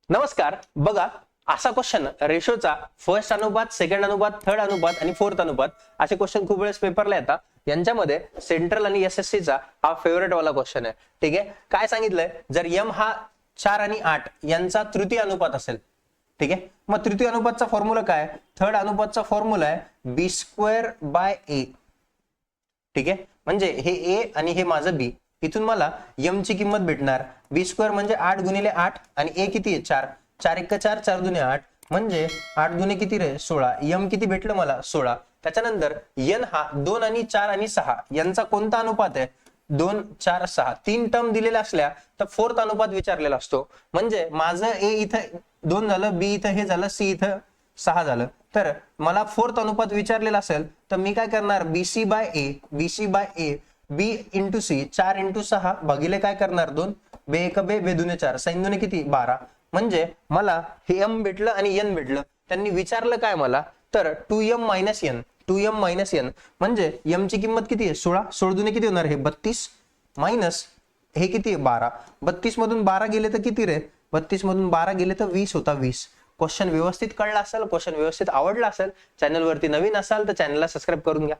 नमस्कार. बघा, असा क्वेश्चन रेशोचा फर्स्ट अनुपात, सेकंड अनुपात, थर्ड अनुपात आणि फोर्थ अनुपात असे क्वेश्चन खूप वेळेस पेपरला येतात. यांच्यामध्ये सेंट्रल आणि एसएससी चा हा फेवरेट वाला क्वेश्चन आहे. ठीक आहे, काय सांगितलंय, जर m हा 4 आणि 8 यांचा तृतीय अनुपात असेल, ठीक आहे, मग तृतीय अनुपातचा फॉर्म्युला काय? थर्ड अनुपातचा फॉर्म्युला आहे b²/a. ठीक आहे, म्हणजे हे a आणि हे माझं b. इथून मला m ची किंमत भेटणार b² म्हणजे 8 गुणिले 8 आणि a किती आहे? 4. 4 1 4, 4 दुने 8 म्हणजे 8 दुने किती रे? 16. m किती भेटलं मला? 16. त्याच्यानंतर n हा 2 आणि 4 आणि 6 यांचा कोणता अनुपात आहे? 2 4 6. तीन टर्म दिलेल्या असल्या तर फोर्थ अनुपात विचारलेला असतो. म्हणजे माझं a इथं 2 झालं, b इथं हे झालं, c इथं 6 झालं. तर मला फोर्थ अनुपात विचारलेला असेल तर मी काय करणार? bc/a b into C, 4 into 6 भागिले काय करणार? 2. बे 1 बे, बे 2 4, 6 2 किती? 12. म्हणजे मला हे m भेटलं आणि n भेटलं. त्यांनी विचारलं काय मला? तर 2m - n, 2m - n म्हणजे m ची किंमत किती आहे? 16. 16 दुने किती होणार? हे 32 मायनस हे किती आहे? 12. 32 मधून 12 गेले तर किती रे? 32 मधून 12 गेले तर 20 होता. 20. क्वेश्चन व्यवस्थित कळला असेल, क्वेश्चन व्यवस्थित आवडला असेल, चॅनलवरती नवीन असाल तर चॅनलला सबस्क्राईब करून घ्या.